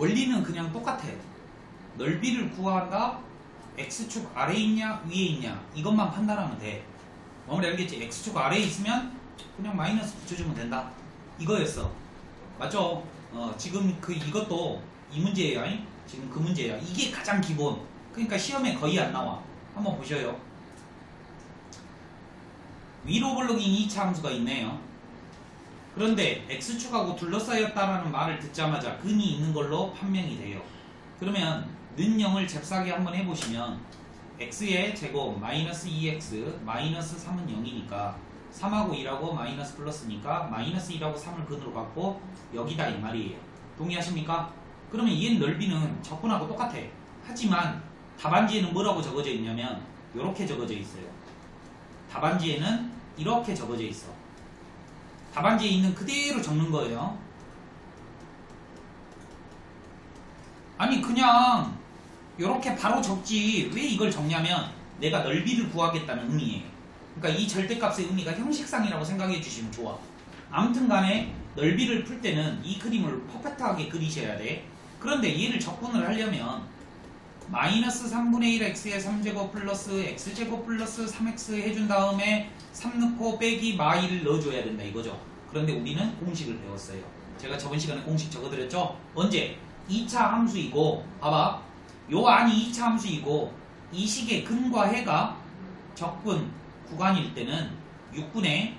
원리는 그냥 똑같아. 넓이를 구한다. x축 아래에 있냐 위에 있냐 이것만 판단하면 돼. 마무리 알겠지? x축 아래에 있으면 그냥 마이너스 붙여주면 된다. 이거였어. 맞죠? 지금 이것도 이 문제예요. 지금 그 문제야. 이게 가장 기본. 그러니까 시험에 거의 안 나와. 한번 보셔요. 위로 블록인 2차 함수가 있네요. 그런데 x축하고 둘러싸였다라는 말을 듣자마자 근이 있는 걸로 판명이 돼요. 그러면 는 0을 잽싸게 한번 해보시면 x의 제곱 마이너스 2x 마이너스 3은 0이니까 3하고 1하고 마이너스 플러스니까 마이너스 1하고 3을 근으로 갖고 여기다 이 말이에요. 동의하십니까? 그러면 얘 넓이는 적분하고 똑같아. 하지만 답안지에는 뭐라고 적어져 있냐면 이렇게 적어져 있어요. 답안지에는 이렇게 적어져 있어. 답안지에 있는 그대로 적는 거예요. 아니 그냥 이렇게 바로 적지 왜 이걸 적냐면 내가 넓이를 구하겠다는 의미예요. 그러니까 이 절대값의 의미가 형식상이라고 생각해 주시면 좋아. 아무튼 간에 넓이를 풀 때는 이 그림을 퍼펙트하게 그리셔야 돼. 그런데 얘를 적분을 하려면 마이너스 3분의 1 x의 3제곱 플러스 x제곱 플러스 3x 해준 다음에 3 넣고 빼기 마이를 넣어줘야 된다 이거죠. 그런데 우리는 공식을 배웠어요. 제가 저번 시간에 공식 적어드렸죠. 언제? 2차 함수이고 봐봐. 요 안이 2차 함수이고 이 식의 근과 해가 적분 구간일 때는 6분의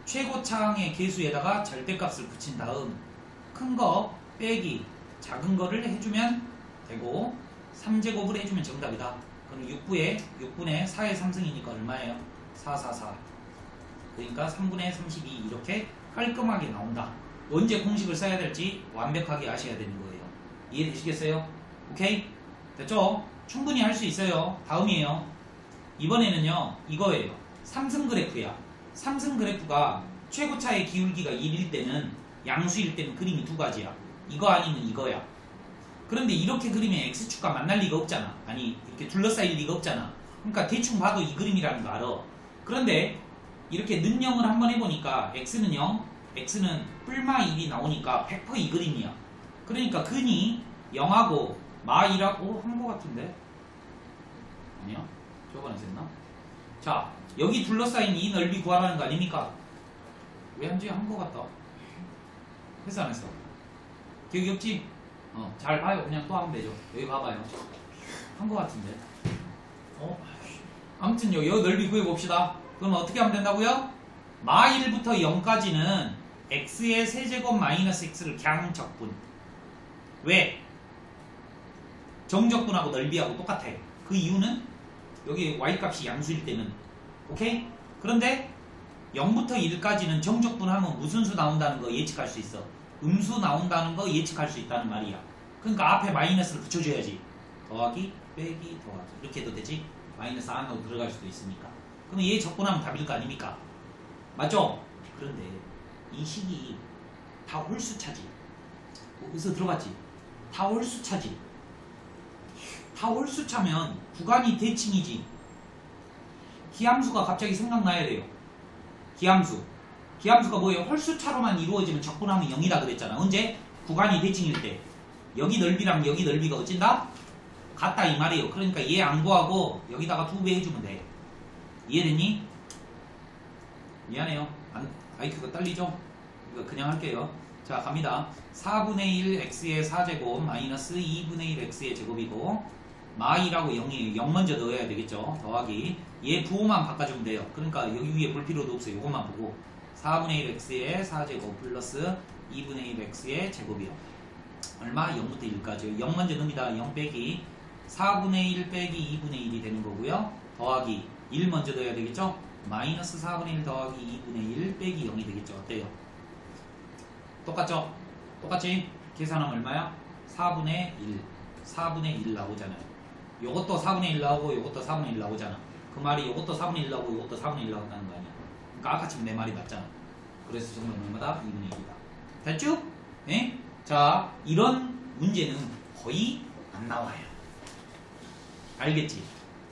최고차항의 계수에다가 절대값을 붙인 다음 큰 거 빼기 작은 거를 해주면 되고 3제곱을 해주면 정답이다. 그럼 6분의 4의 3승이니까 얼마예요? 4, 4, 4. 그러니까 3분의 32 이렇게 깔끔하게 나온다. 언제 공식을 써야 될지 완벽하게 아셔야 되는 거예요. 이해되시겠어요? 오케이? 됐죠? 충분히 할 수 있어요. 다음이에요. 이번에는요 이거예요. 삼승 그래프야. 삼승 그래프가 최고차의 기울기가 1일 때는 양수일 때는 그림이 두 가지야. 이거 아니면 이거야. 그런데 이렇게 그리면 x축과 만날 리가 없잖아. 아니 이렇게 둘러싸일 리가 없잖아. 그러니까 대충 봐도 이 그림이라는 거 알아. 그런데 이렇게 는 0을 한번 해보니까 x는 0, x는 뿔마 1이 나오니까 100% 이 그림이야. 그러니까 근이 0하고 마 1하고 한 거 같은데? 아니야? 저번에 했나? 자, 여기 둘러싸인 이 넓이 구하라는 거 아닙니까? 왜 한지 한 거 같다. 했어 안 했어? 기억이 없지? 잘 봐요. 그냥 또 하면 되죠. 여기 봐봐요. 한 거 같은데. 아무튼요, 여기 넓이 구해봅시다. 그럼 어떻게 하면 된다고요? 마 1부터 0까지는 x의 세제곱 마이너스 x를 그냥 적분. 왜? 정적분하고 넓이하고 똑같아. 그 이유는 여기 y값이 양수일 때는 오케이? 그런데 0부터 1까지는 정적분하면 무슨 수 나온다는 거 예측할 수 있어. 음수 나온다는 거 예측할 수 있다는 말이야. 그러니까 앞에 마이너스를 붙여줘야지. 더하기 빼기 더하기 이렇게 해도 되지. 마이너스 안으로 들어갈 수도 있으니까. 그럼 얘 적분하면 답일 거 아닙니까? 맞죠? 그런데 이 식이 다 홀수차지. 어디서 들어봤지? 다 홀수차지. 다 홀수차면 구간이 대칭이지. 기함수가 갑자기 생각나야 돼요. 기함수. 기함수가 뭐예요? 홀수차로만 이루어지면 적분하면 0이다 그랬잖아. 언제? 구간이 대칭일 때. 여기 넓이랑 여기 넓이가 어찐다? 같다 이 말이에요. 그러니까 얘 안 구하고 여기다가 2배 해주면 돼. 이해됐니? 미안해요. IQ가 딸리죠? 이거 그냥 할게요. 자 갑니다. 4분의 1 x의 4제곱 마이너스 2분의 1 x의 제곱이고 마2라고 0이에요. 0 먼저 넣어야 되겠죠. 더하기 얘 부호만 바꿔주면 돼요. 그러니까 여기 위에 볼 필요도 없어요. 이것만 보고 4분의 1 x의 4제곱 플러스 2분의 1 x의 제곱이요. 얼마? 0부터 1까지 0 먼저 넣습니다. 0 빼기 4분의 1 빼기 2분의 1이 되는 거고요. 더하기 1 먼저 넣어야 되겠죠. 마이너스 4분의 1 더하기 2분의 1 빼기 0이 되겠죠. 어때요? 똑같죠? 똑같지? 계산하면 얼마야? 4분의 1 4분의 1 나오잖아요. 요것도 4분의 1 나오고 요것도 4분의 1 나오잖아. 그 말이 요것도 4분의 1 나오고 요것도 4분의 1 나온다는 거 아니야. 그러니까 아까 지금 내 말이 맞잖아. 그래서 정답은 얼마다? 2분의 1이다. 됐죠? 네? 자, 이런 문제는 거의 안 나와요. 알겠지?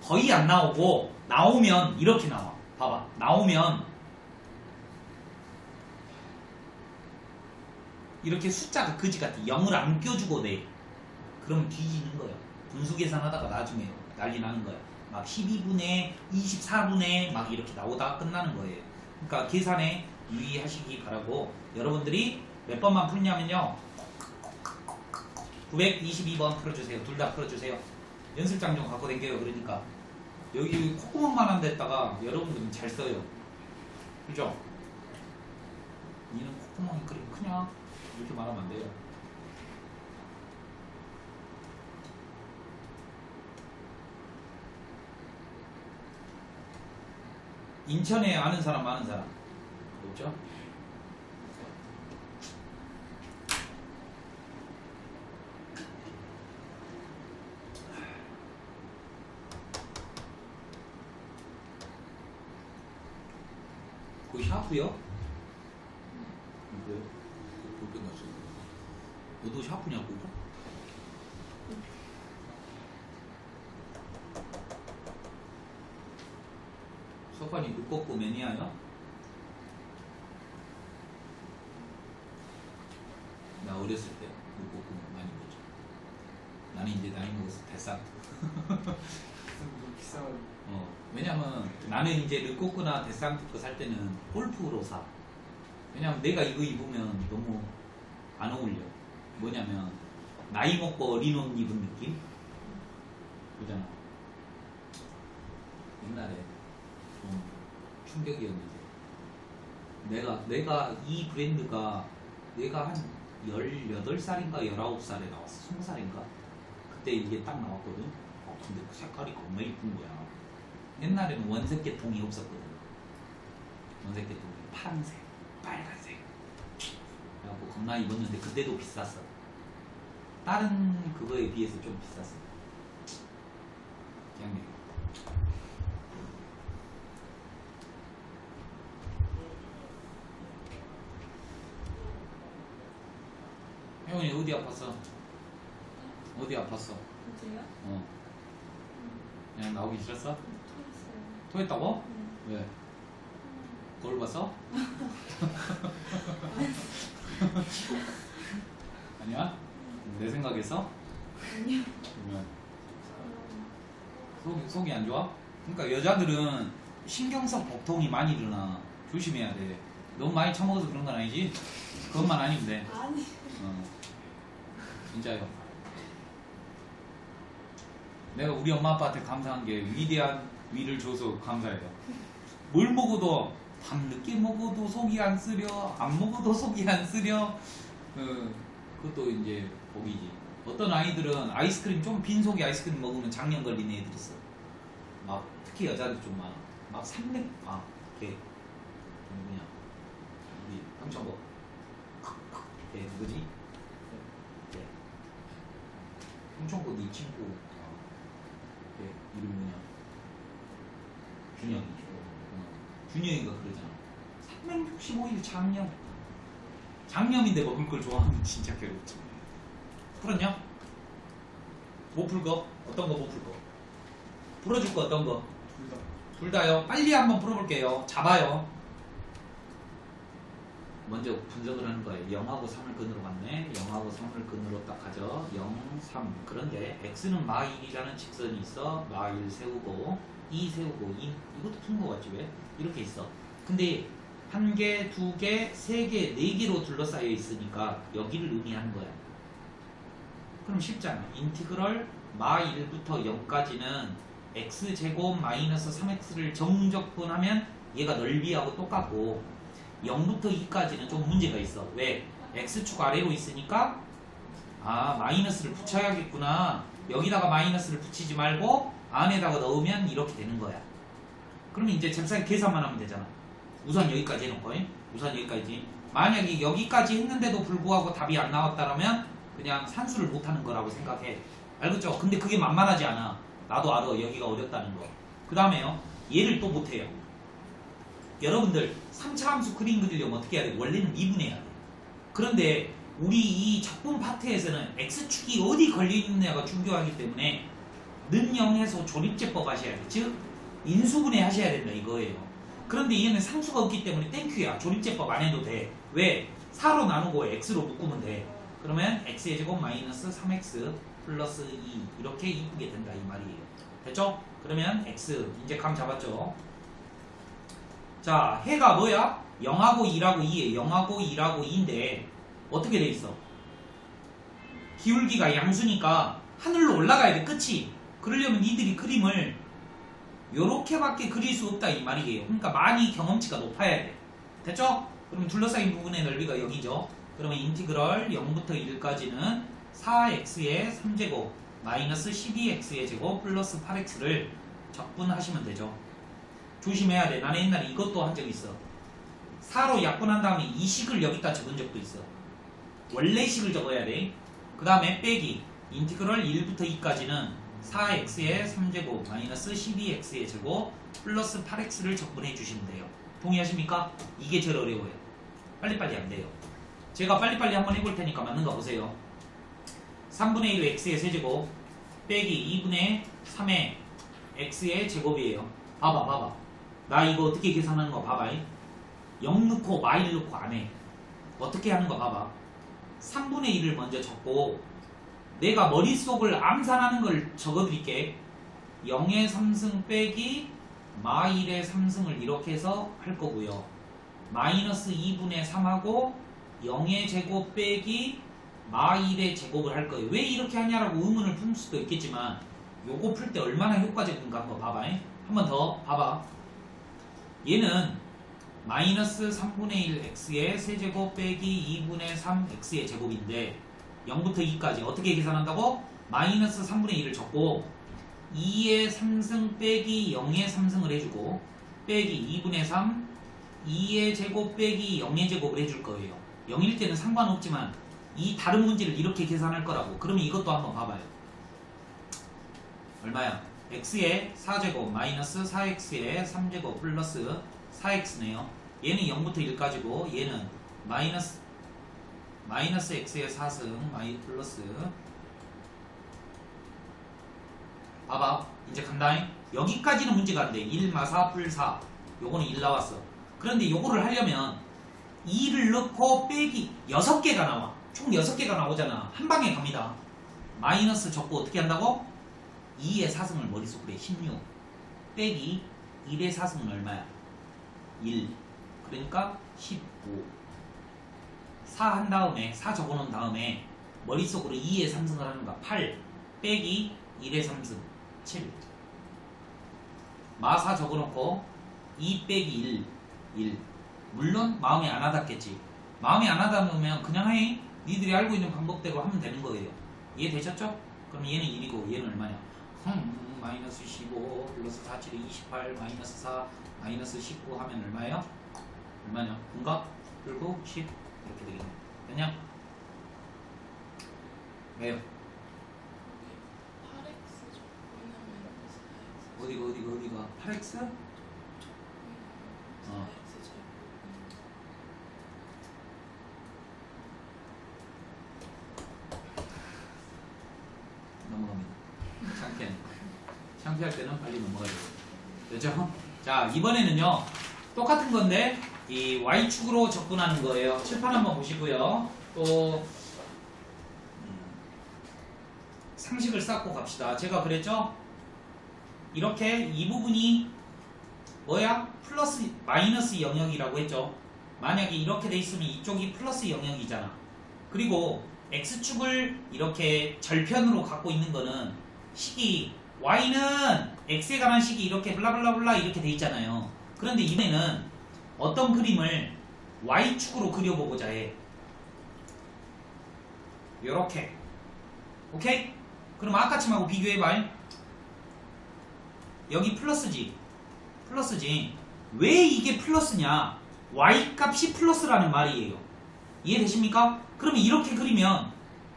거의 안 나오고 나오면 이렇게 나와. 봐봐. 나오면 이렇게 숫자가 그지 같아. 0을 안 껴주고 내. 그럼 뒤지는 거야. 분수 계산하다가 나중에 난리 나는 거야. 막 12분의 24분의 막 이렇게 나오다가 끝나는 거예요. 그러니까 계산에 유의하시기 바라고, 여러분들이 몇 번만 풀냐면요 922번 풀어주세요. 둘 다 풀어주세요. 연습장 좀 갖고 댕겨요. 그러니까 여기 콧구멍만 한 데다가 여러분들은 잘 써요. 그죠? 니는 콧구멍이 그리 크냐? 이렇게 말하면 안 돼요. 인천에 아는 사람 많은 사람 없죠? 그 샤프요? 왜? 볼 끝났어. 너도 샤프냐고? 석관이 두껍고 매니아야? 나 어렸을 때 두껍고 많이 보죠. 나는 이제 나이 먹어서 대싹. 비싼. 왜냐면 나는 이제 르꼬꾸나 데상트 거 살 때는 골프로 사. 왜냐면 내가 이거 입으면 너무 안 어울려. 뭐냐면 나이 먹고 어린 옷 입은 느낌? 그잖아. 옛날에 좀 충격이었는데 내가 이 브랜드가 내가 한 18살인가 19살에 나왔어. 20살인가? 그때 이게 딱 나왔거든. 근데 그 색깔이 겁나 이쁜 거야. 옛날에는 원색 계통이 없었거든. 원색 계통이 파란색, 빨간색. 그래갖고 겁나 입었는데 그때도 비쌌어. 다른 그거에 비해서 좀 비쌌어. 그냥 혜원이 어디 아팠어? 어디 아팠어? 어제요? 그냥 나오기 싫었어? 토했어요. 토했다고? 네. 왜? 거울 봤어? 아니야? 내 생각에서? 아니요. 그러면 속이 안 좋아? 그러니까 여자들은 신경성 복통이 많이 일어나. 조심해야 돼. 너무 많이 처먹어서 그런 건 아니지? 그것만 아니면 돼. 아니. 진짜요. 내가 우리 엄마 아빠한테 감사한 게 위대한 위를 줘서 감사해요. 뭘 먹어도 밤늦게 먹어도 속이 안 쓰려, 안 먹어도 속이 안 쓰려. 그것도 이제 복이지. 어떤 아이들은 아이스크림 좀 빈속에 아이스크림 먹으면 장염 걸리는 애들 있어. 막 특히 여자들 좀 많아. 막 삼백 걔 누구냐? 우리 황천복. 걔 누구지? 걔 황천복 네 친구. 걔 이름 뭐냐? 준영이. 준영이가 그러잖아. 365일 장염. 장염인데 먹을 걸 좋아하면 진짜 괴롭지. 풀었냐? 못 풀거? 어떤 거 못 풀거? 풀어줄 거 어떤 거? 둘 다. 둘 다요. 빨리 한번 풀어볼게요. 잡아요. 먼저 분석을 하는 거예요. 0하고 3을 근으로 갔네. 0하고 3을 근으로 딱 가죠. 0, 3. 그런데 x는 마1이라는 직선이 있어. 마1 세우고 2 세우고 2. 이것도 푼 거 같지 왜? 이렇게 있어. 근데 한 개, 두 개, 세 개, 네 개로 둘러싸여 있으니까 여기를 의미하는 거야. 그럼 쉽잖아. 인티그럴 마1부터 0까지는 x제곱 마이너스 3x를 정적분하면 얘가 넓이하고 똑같고 0부터 2까지는 좀 문제가 있어. 왜? x축 아래로 있으니까 마이너스를 붙여야겠구나. 여기다가 마이너스를 붙이지 말고 안에다가 넣으면 이렇게 되는 거야. 그러면 이제 잽싸게 계산만 하면 되잖아. 우선 여기까지 해놓고 우선 여기까지. 만약에 여기까지 했는데도 불구하고 답이 안 나왔다면 그냥 산수를 못하는 거라고 생각해. 알겠죠? 근데 그게 만만하지 않아. 나도 알아. 여기가 어렵다는 거. 그 다음에요. 얘를 또 못해요. 여러분들 3차 함수 그림 그리려면 어떻게 해야 돼? 원래는 미분해야 돼. 그런데 우리 이 작품 파트에서는 x축이 어디 걸려있느냐가 중요하기 때문에 는영해서 조립제법 하셔야 돼. 즉 인수분해 하셔야 된다 이거예요. 그런데 얘는 상수가 없기 때문에 땡큐야. 조립제법 안 해도 돼. 왜? 4로 나누고 x로 묶으면 돼. 그러면 x의 제곱 마이너스 3x 플러스 2 이렇게 이쁘게 된다 이 말이에요. 됐죠? 그러면 x 이제 감 잡았죠? 자, 해가 뭐야? 0하고 2라고 2에 0하고 2라고 2인데 어떻게 돼 있어? 기울기가 양수니까 하늘로 올라가야 돼. 끝이. 그러려면 니들이 그림을 요렇게밖에 그릴 수 없다 이 말이에요. 그러니까 많이 경험치가 높아야 돼. 됐죠? 그럼 둘러싸인 부분의 넓이가 여기죠. 그러면 인티그럴 0부터 1까지는 4x의 3제곱 마이너스 12x의 제곱 플러스 8x를 적분하시면 되죠. 조심해야 돼. 나는 옛날에 이것도 한 적 있어. 4로 약분한 다음에 이 식을 여기다 적은 적도 있어. 원래 식을 적어야 돼. 그 다음에 빼기 인티그럴 1부터 2까지는 4x의 3제곱 마이너스 12x의 제곱 플러스 8x를 적분해 주시면 돼요. 동의하십니까? 이게 제일 어려워요. 빨리빨리 안 돼요. 제가 빨리빨리 한번 해볼 테니까 맞는가 보세요. 3분의 1 x의 세제곱 빼기 2분의 3의 x의 제곱이에요. 봐봐. 나 이거 어떻게 계산하는 거 봐봐. 0 넣고 마일 넣고 안 해. 어떻게 하는 거 봐봐. 3분의 1을 먼저 적고 내가 머릿속을 암산하는 걸 적어드릴게. 0의 3승 빼기 마일의 3승을 이렇게 해서 할 거고요. 마이너스 2분의 3하고 0의 제곱 빼기 마일의 제곱을 할 거예요. 왜 이렇게 하냐라고 의문을 품을 수도 있겠지만 요거 풀 때 얼마나 효과적인가 한번 봐봐. 한번 더 봐봐. 얘는 마이너스 3분의 1 x의 세제곱 빼기 2분의 3 x의 제곱인데 0부터 2까지 어떻게 계산한다고? 마이너스 3분의 1을 적고 2의 3승 빼기 0의 3승을 해주고 빼기 2분의 3 2의 제곱 빼기 0의 제곱을 해줄 거예요. 0일 때는 상관없지만 이 다른 문제를 이렇게 계산할 거라고. 그러면 이것도 한번 봐봐요. 얼마야? x의 4제곱 마이너스 4x의 3제곱 플러스 4x네요. 얘는 0부터 1까지고 얘는 마이너스 x의 4승 마이 플러스 봐봐. 이제 간다잉. 여기까지는 문제가 안 돼. 1 마사 풀 4 요거는 1 나왔어. 그런데 요거를 하려면 2를 넣고 빼기 6개가 나와. 총 6개가 나오잖아. 한 방에 갑니다. 마이너스 적고 어떻게 한다고? 2의 4승을 머릿속으로 해. 16 빼기 1의 4승은 얼마야? 1 그러니까 15 4 한 다음에 4 적어놓은 다음에 머릿속으로 2의 3승을 하는 거야. 8 빼기 1의 3승 7 마4 적어놓고 2 빼기 1 물론 마음이 안 와닿겠지. 마음이 안 와닿으면 그냥 해. 니들이 알고 있는 방법대로 하면 되는 거예요. 이해되셨죠? 그럼 얘는 1이고 얘는 얼마냐? 마이너스 15 플러스 4, 7에 28 마이너스 4 마이너스 19 하면 얼마예요? 얼마냐? 분각 그리고 10 이렇게 되겠네. 됐냐? 왜요? 8x 어디가 8x? 어. 넘어갑니다. 창피할 때는 빨리 넘어가야 돼요. 됐죠? 자, 이번에는요 똑같은 건데 이 y축으로 접근하는 거예요. 칠판 한번 보시고요. 또 상식을 쌓고 갑시다. 제가 그랬죠? 이렇게 이 부분이 뭐야? 플러스 마이너스 영역이라고 했죠. 만약에 이렇게 돼 있으면 이쪽이 플러스 영역이잖아. 그리고 x축을 이렇게 절편으로 갖고 있는 거는 식이 y는 x에 관한 식이 이렇게 블라블라블라 이렇게 돼 있잖아요. 그런데 이번에는 어떤 그림을 y축으로 그려보고자 해. 요렇게. 오케이? 그럼 아까침하고 비교해봐. 여기 플러스지. 왜 이게 플러스냐? y 값이 플러스라는 말이에요. 이해되십니까? 그러면 이렇게 그리면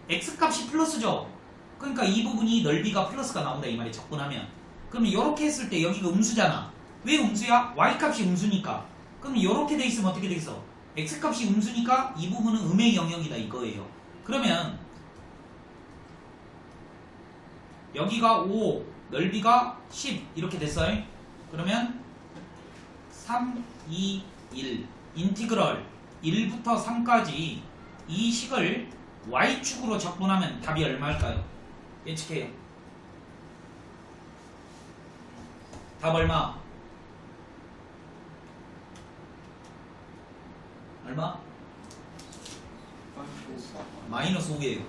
x 값이 플러스죠. 그러니까 이 부분이 넓이가 플러스가 나온다 이 말이 적분하면. 그러면 이렇게 했을 때 여기가 음수잖아. 왜 음수야? y 값이 음수니까. 그럼 이렇게 돼 있으면 어떻게 돼 있어? x 값이 음수니까 이 부분은 음의 영역이다 이거예요. 그러면 여기가 5, 넓이가 10 이렇게 됐어요. 그러면 3, 2, 1 인티그럴 1부터 3까지 이 식을 y축으로 적분하면 답이 얼마일까요? 예측해요. 답 얼마? 얼마? 마이너스 5예요.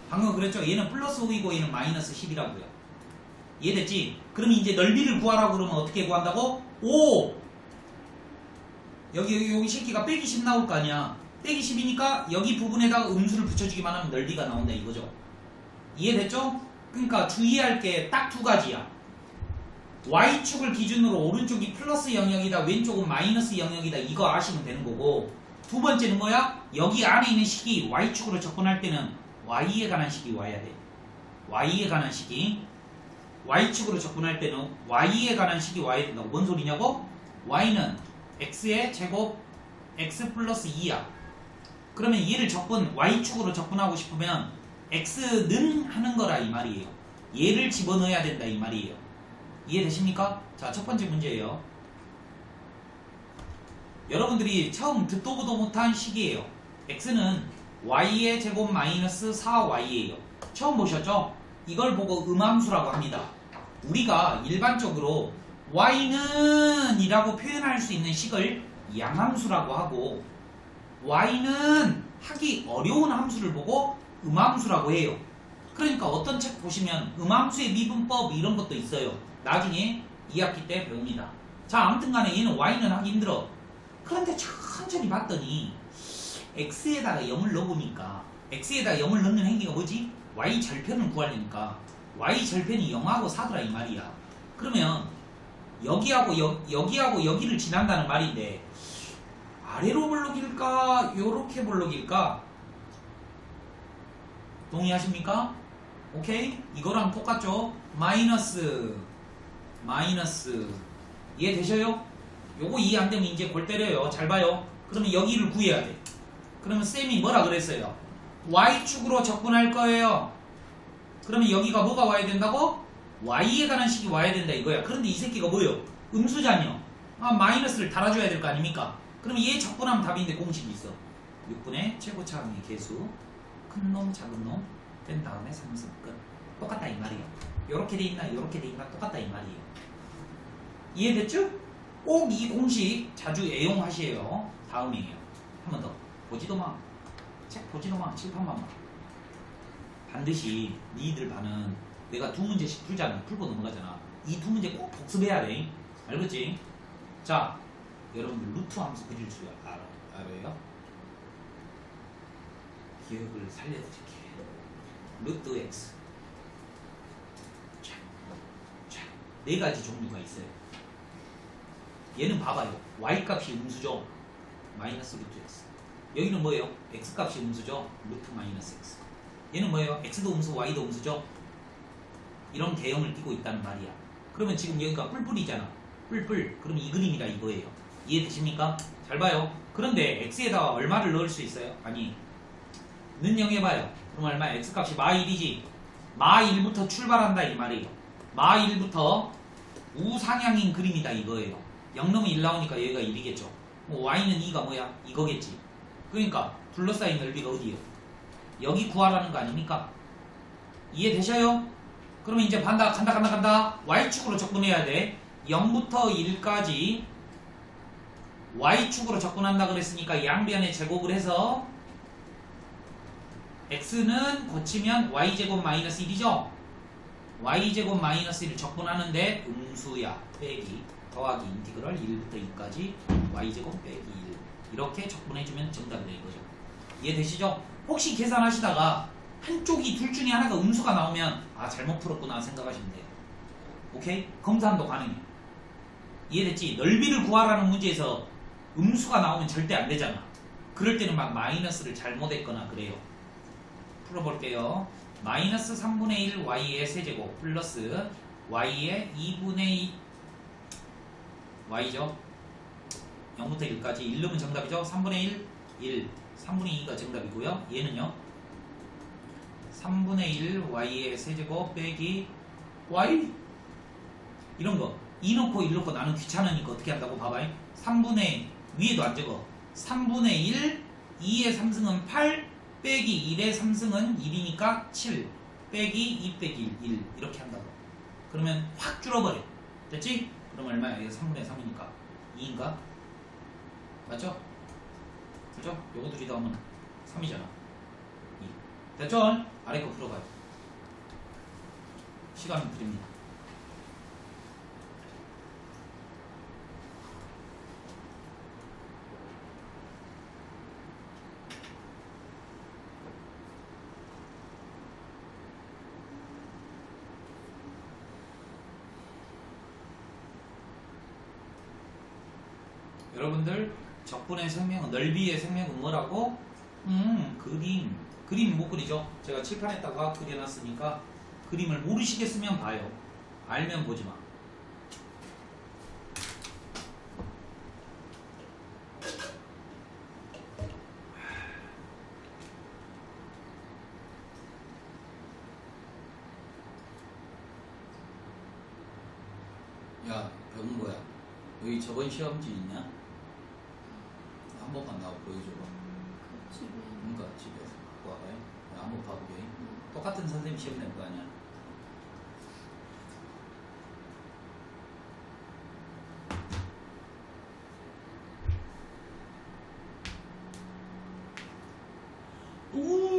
방금 그랬죠? 얘는 플러스 5이고 얘는 마이너스 10이라고요. 이해됐지? 그럼 이제 넓이를 구하라고 그러면 어떻게 구한다고? 5! 여기 새끼가 빼기 10 나올 거 아니야. 빼기 10이니까 여기 부분에다가 음수를 붙여주기만 하면 넓이가 나온다 이거죠. 이해됐죠? 그러니까 주의할 게 딱 두 가지야. y축을 기준으로 오른쪽이 플러스 영역이다, 왼쪽은 마이너스 영역이다, 이거 아시면 되는 거고, 두 번째는 뭐야? 여기 안에 있는 식이 y축으로 접근할 때는 y에 관한 식이 와야 돼. y에 관한 식이 y축으로 접근할 때는 y에 관한 식이 와야 된다고. 뭔 소리냐고? y는 x의 제곱 x 플러스 2야. 그러면 얘를 y축으로 접근하고 싶으면 x는 하는 거라 이 말이에요. 얘를 집어넣어야 된다 이 말이에요. 이해되십니까? 자, 첫 번째 문제예요. 여러분들이 처음 듣도 보도 못한 식이에요. x는 y의 제곱 마이너스 4y예요. 처음 보셨죠? 이걸 보고 음함수라고 합니다. 우리가 일반적으로 y는 이라고 표현할 수 있는 식을 양함수라고 하고, y는 하기 어려운 함수를 보고 음함수라고 해요. 그러니까 어떤 책 보시면 음함수의 미분법 이런 것도 있어요. 나중에 2학기 때 배웁니다. 자, 아무튼 간에 얘는 y는 하기 힘들어. 그런데 천천히 봤더니 x에다가 0을 넣어보니까, x에다가 0을 넣는 행위가 뭐지? y 절편을 구하려니까 y 절편이 0하고 4더라 이 말이야. 그러면 여기하고 여기를 지난다는 말인데, 아래로 볼록일까 요렇게 볼록일까? 동의하십니까? 오케이? 이거랑 똑같죠? 마이너스 이해되셔요? 요거 이해 안 되면 이제 골 때려요. 잘 봐요. 그러면 여기를 구해야 돼. 그러면 쌤이 뭐라 그랬어요? y축으로 접근할 거예요. 그러면 여기가 뭐가 와야 된다고? y에 관한 식이 와야 된다 이거야. 그런데 이 새끼가 뭐예요? 음수잖여. 마이너스를 달아줘야 될 거 아닙니까? 그러면 얘 접근하면 답인데 공식이 있어. 6분의 최고차항의 개수, 큰 놈 작은 놈 뺀 다음에 3승 끝. 똑같다 이 말이에요. 요렇게 돼 있나 요렇게 돼 있나 똑같다 이 말이에요. 이해됐죠? 꼭 이 공식 자주 애용하시에요. 다음이에요. 한 번 더. 보지도 마. 책 보지도 마. 칠판만 봐. 반드시 니들 반은 내가 두 문제씩 풀잖아. 풀고 넘어가잖아. 이 두 문제 꼭 복습해야 돼. 알겠지? 자, 여러분들 루트 함수 그릴 줄 알아요? 기억을 살려드릴게. 루트 x. 자, 네 가지 종류가 있어요. 얘는 봐봐요. y 값이 음수죠. 마이너스 루트 x. 여기는 뭐예요? x 값이 음수죠. 루트 마이너스 x. 얘는 뭐예요? x도 음수, y도 음수죠. 이런 개형을 띠고 있다는 말이야. 그러면 지금 여기가 뿔뿔이잖아. 뿔뿔. 그럼 이 그림이라 이거예요. 이해되십니까? 잘 봐요. 그런데 x에다가 얼마를 넣을 수 있어요? 아니, 는 0 해봐요. 그럼 얼마야? x값이 마1이지. 마1부터 출발한다 이 말이에요. 마1부터 우상향인 그림이다 이거예요. 0 넣으면 1 나오니까 여기가 1이겠죠. y는 2가 뭐야? 이거겠지. 그러니까 둘러싸인 넓이가 어디예요? 여기 구하라는 거 아닙니까? 이해되셔요? 그러면 이제 간다. y축으로 접근해야 돼. 0부터 1까지 y축으로 접근한다 그랬으니까 양변에 제곱을 해서 x는 고치면 y제곱 마이너스 1이죠? y제곱 마이너스 1을 적분하는데 음수야. 빼기 더하기 인티그럴 1부터 2까지 y제곱 빼기 1 이렇게 적분해주면 정답이다 이거죠. 이해되시죠? 혹시 계산하시다가 한쪽이 둘 중에 하나가 음수가 나오면 잘못 풀었구나 생각하시면 돼요. 오케이? 검사도 가능해. 이해됐지? 넓이를 구하라는 문제에서 음수가 나오면 절대 안 되잖아. 그럴 때는 막 마이너스를 잘못했거나 그래요. 풀어볼게요. 마이너스 3분의 1 y의 세제곱 플러스 y의 2분의 2 y죠. 0부터 1까지 1 넣으면 정답이죠. 3분의 1 3분의 2가 정답이고요. 얘는요 3분의 1 y의 세제곱 빼기 y 이런거 2 넣고 1 넣고 나는 귀찮으니까 어떻게 한다고 봐봐요. 3분의 위에도 안 적어. 3분의 1, 2의 3승은 8, 빼기 1의 3승은 1이니까 7, 빼기 2 빼기 1 이렇게 한다고. 그러면 확 줄어버려. 됐지? 그럼 얼마야? 이게 3분의 3이니까 2인가? 맞죠? 그죠? 요거 둘이 더하면 3이잖아. 2. 됐죠? 아래 거 풀어봐요. 시간은 드립니다. 여러분들 적분의 생명은 넓이의 생명은 뭐라고? 그림 못 그리죠? 제가 칠판에다가 그려놨으니까 그림을 모르시겠으면 봐요. 알면 보지 마. 야, 병은 뭐야? 여기 저번 시험지 있냐? 한 번만 나와 보여줘봐. 집에. 그러니까 집에서 갖고 와봐요. 한번 봐보게. 똑같은 선생님 시험 낼 거 아니야. 오!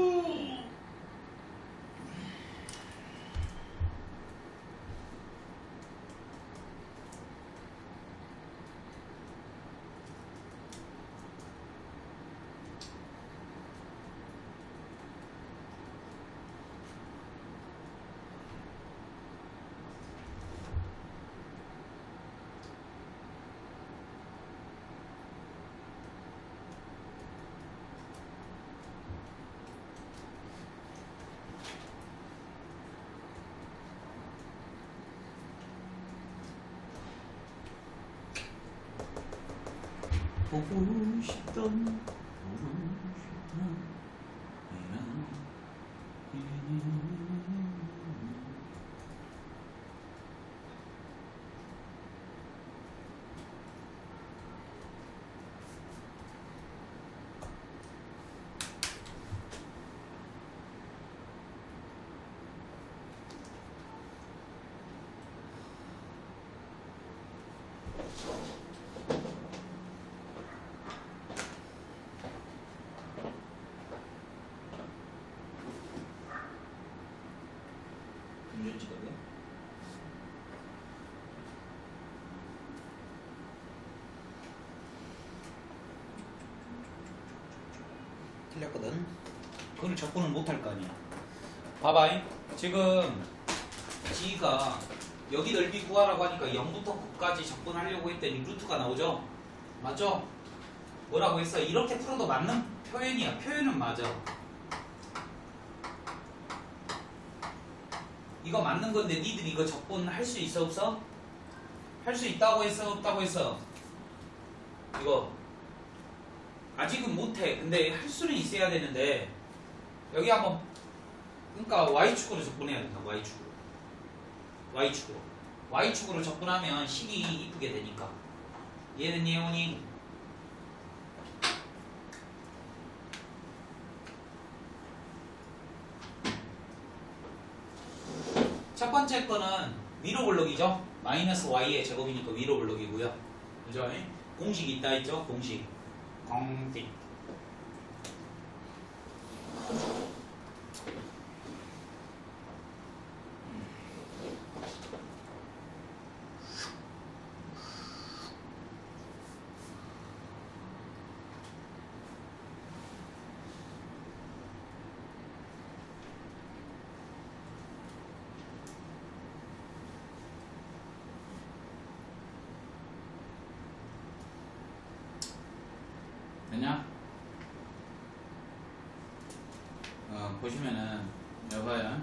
보고 싶던 금전지갑이야? 틀렸거든. 그걸 접근을 못할 거 아니야. 봐봐. 지금 G가 여기 넓이 구하라고 하니까 0부터 9까지 접근하려고 했더니 루트가 나오죠? 맞죠? 뭐라고 했어? 이렇게 풀어도 맞는 표현이야. 표현은 맞아. 이거 맞는 건데 니들 이거 접근할 수 있어 없어? 할 수 있다고 했어 없다고 했어? 이거 아직은 못해. 근데 할 수는 있어야 되는데 여기 한번 그러니까 Y축으로 접근해야 된다. Y축으로 Y축으로 Y축으로 접근하면 식이 이쁘게 되니까. 얘는 예원이 첫 번째 거는 위로 블록이죠. 마이너스 y의 제곱이니까 위로 블록이고요. 그죠? 공식이 있다 했죠? 공식. 됐냐? 보시면은 여봐요.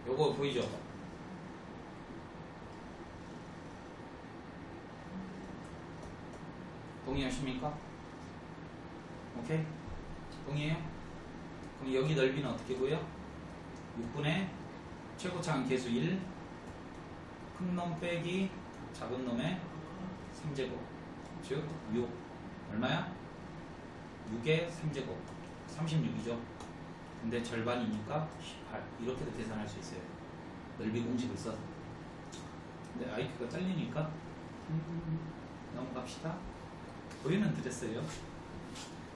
요거 보이죠? 동의하십니까? 오케이? 동의해요? 그럼 여기 넓이는 어떻게 보여? 6분의 최고차항 계수 1. 큰 놈 빼기 작은 놈의 3제곱 즉 6 얼마야? 6의 3제곱 36이죠. 근데 절반이니까 18 이렇게도 계산할 수 있어요. 넓이 공식을 써서. 근데 IQ가 잘리니까 넘어갑시다. 보이는 드렸어요.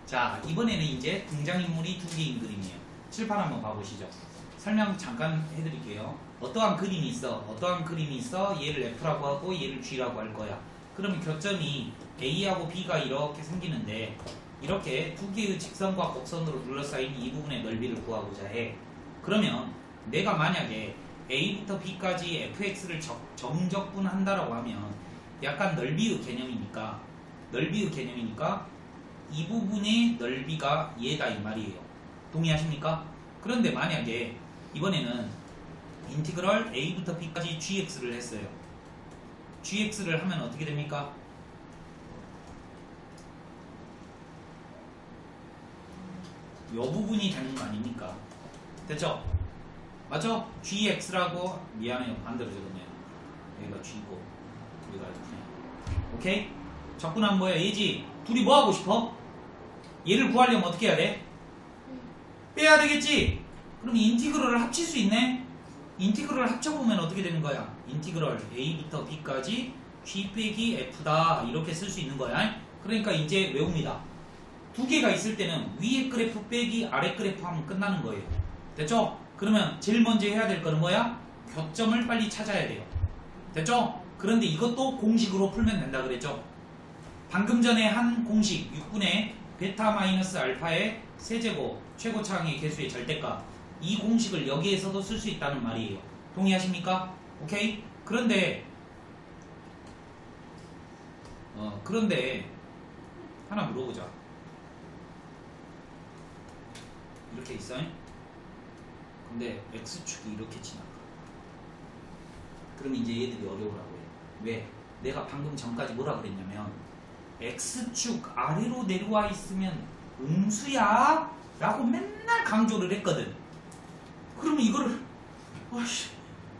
자, 이번에는 이제 등장인물이 두 개인 그림이에요. 칠판 한번 봐보시죠. 설명 잠깐 해드릴게요. 어떠한 그림이 있어. 얘를 F라고 하고 얘를 G라고 할 거야. 그러면 교점이 A하고 B가 이렇게 생기는데 이렇게 두 개의 직선과 곡선으로 둘러싸인 이 부분의 넓이를 구하고자 해. 그러면 내가 만약에 A부터 B까지 fx를 정적분한다라고 하면 약간 넓이의 개념이니까 이 부분의 넓이가 얘다 이 말이에요. 동의하십니까? 그런데 만약에 이번에는 인티그럴 A부터 B까지 gx를 했어요. gx를 하면 어떻게 됩니까? 요 부분이 되는 거 아닙니까? 됐죠? 맞죠? gx라고 미안해요. 반대로 적었네요. 여기가 g고 여기가 f네. 오케이? 적분하면 뭐야? 얘지? 둘이 뭐 하고 싶어? 얘를 구하려면 어떻게 해야 돼? 빼야 되겠지? 그럼 인티그럴을 합칠 수 있네? 인티그럴을 합쳐보면 어떻게 되는 거야? 인티그럴 A부터 B까지 G 빼기 F다 이렇게 쓸 수 있는 거야. 그러니까 이제 외웁니다. 두 개가 있을 때는 위에 그래프 빼기 아래 그래프 하면 끝나는 거예요. 됐죠? 그러면 제일 먼저 해야 될 거는 뭐야? 교점을 빨리 찾아야 돼요. 됐죠? 그런데 이것도 공식으로 풀면 된다 그랬죠? 방금 전에 한 공식 6분의 베타 마이너스 알파의 세제곱 최고차항의 개수의 절대값 이 공식을 여기에서도 쓸 수 있다는 말이에요. 동의하십니까? 오케이? 그런데 하나 물어보자. 이렇게 있어? 근데 x축이 이렇게 지나가. 그럼 이제 얘들이 어려우라고 해. 왜? 내가 방금 전까지 뭐라 그랬냐면 x축 아래로 내려와 있으면 음수야 라고 맨날 강조를 했거든. 그러면 이거를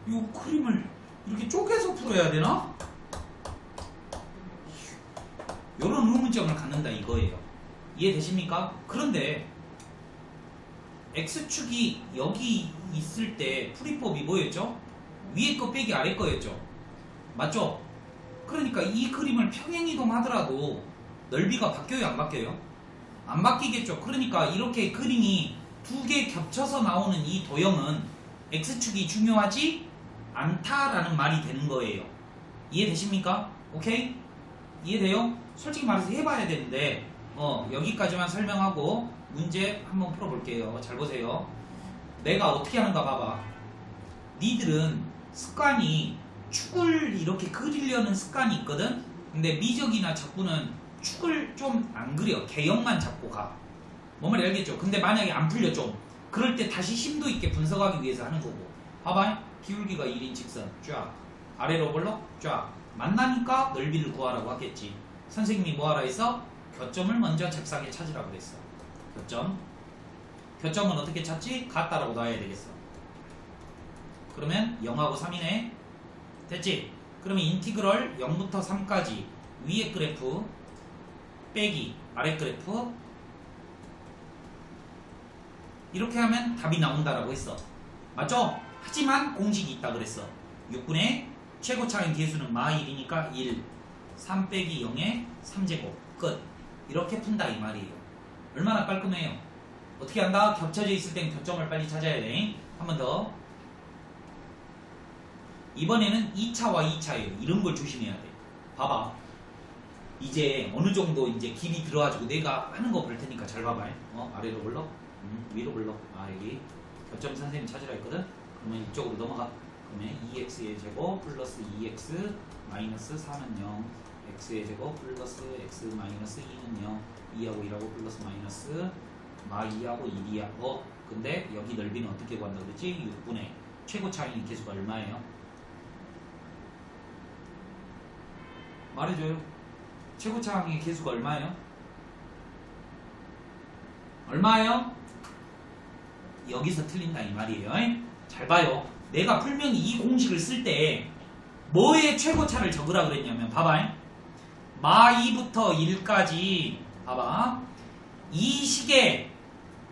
이 그림을 이렇게 쪼개서 풀어야 되나? 요런 의문점을 갖는다 이거예요. 이해되십니까? 그런데 x축이 여기 있을 때 풀이법이 뭐였죠? 위에 거 빼기 아래 거였죠. 맞죠? 그러니까 이 그림을 평행이동 하더라도 넓이가 바뀌어요 안 바뀌어요? 안 바뀌겠죠. 그러니까 이렇게 그림이 두 개 겹쳐서 나오는 이 도형은 x축이 중요하지 않다라는 말이 되는 거예요. 이해되십니까? 오케이? 이해돼요? 솔직히 말해서 해봐야 되는데 여기까지만 설명하고 문제 한번 풀어볼게요. 잘 보세요. 내가 어떻게 하는가 봐봐. 니들은 습관이 축을 이렇게 그리려는 습관이 있거든? 근데 미적이나 적분은 축을 좀 안 그려. 개형만 잡고 가. 뭔 말인지 알겠죠? 근데 만약에 안 풀려 좀. 그럴 때 다시 심도 있게 분석하기 위해서 하는 거고. 봐봐. 기울기가 1인 직선 쫙. 아래로 볼록 쫙. 만나니까 넓이를 구하라고 하겠지. 선생님이 뭐 하라 했어? 교점을 먼저 잽싸게 찾으라고 그랬어. 교점은 어떻게 찾지? 같다라고 놔야 되겠어. 그러면 0하고 3이네. 됐지? 그러면 인티그럴 0부터 3까지 위에 그래프 빼기 아래 그래프 이렇게 하면 답이 나온다라고 했어. 맞죠? 하지만 공식이 있다 그랬어. 6분의 최고차항 개수는 마1이니까 1 3 빼기 0의 3제곱 끝. 이렇게 푼다 이 말이에요. 얼마나 깔끔해요. 어떻게 한다? 겹쳐져 있을 땐 교점을 빨리 찾아야 돼. 한 번 더. 이번에는 2차와 2차예요. 이런 걸 조심해야 돼. 봐봐. 이제 어느 정도 이제 길이 들어가지고 내가 하는 거 볼 테니까 잘 봐봐. 아래로 올러? 위로 올러. 여기 교점 선생님 찾으라 했거든. 그러면 이쪽으로 넘어가. 그러면 2x의 제곱 플러스 2x 마이너스 4는 0 x의 제곱 플러스 x 마이너스 2는 0 2하고 1하고 플러스 마이너스 마 2하고 1이야. 근데 여기 넓이는 어떻게 구한다고 그랬지? 6분의 최고차항의 개수가 얼마예요? 말해줘요. 최고차항의 개수가 얼마예요? 얼마예요? 여기서 틀린다 이 말이에요. 잘 봐요. 내가 분명히 이 공식을 쓸 때 뭐의 최고차를 적으라 그랬냐면 봐봐. 마 2부터 1까지 봐봐. 이 식의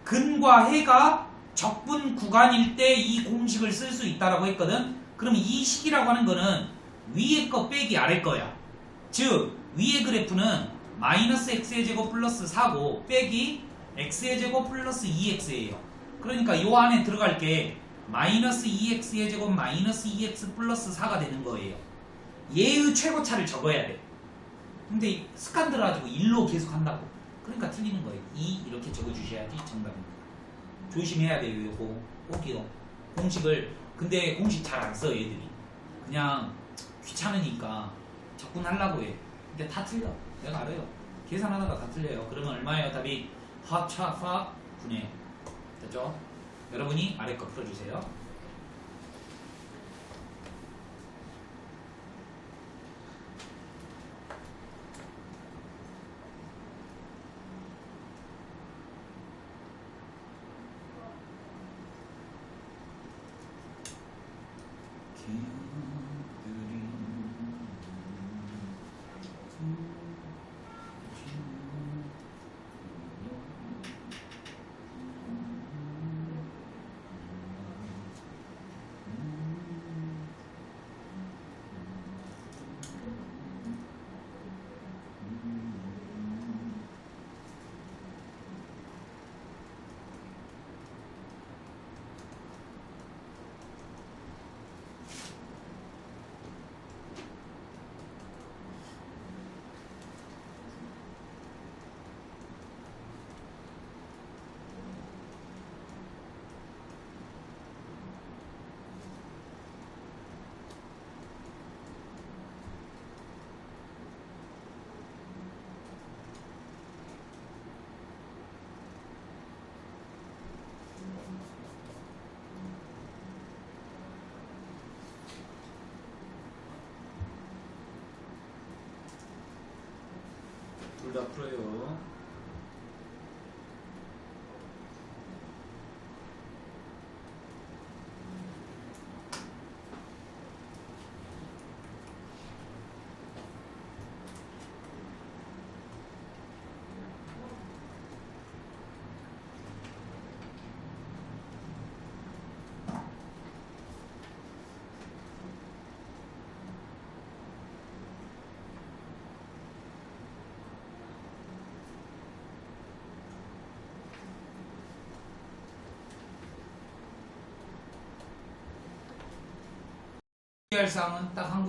근과 해가 적분 구간일 때 이 공식을 쓸 수 있다라고 했거든. 그럼 이 식이라고 하는 거는 위에 거 빼기 아래 거야. 즉 위의 그래프는 마이너스 x의 제곱 플러스 4고 빼기 x의 제곱 플러스 2x예요. 그러니까 요 안에 들어갈 게 마이너스 2x의 제곱 마이너스 2x 플러스 4가 되는 거예요. 얘의 최고차를 적어야 돼. 근데 습관 들어가지고 1로 계속 한다고. 그러니까 틀리는 거예요. 2 이렇게 적어주셔야지 정답입니다. 조심해야 돼요. 요거 꼭이요. 공식을 근데 공식 잘 안 써 얘들이. 그냥 귀찮으니까 적분하려고 해. 근데 다 틀려. 내가 알아요. 계산하다가 다 틀려요. 그러면 얼마예요? 답이 하차파 분의 됐죠? 여러분이 아래 거 풀어주세요. 둘 다 풀어요. 주의할 사항은 딱 한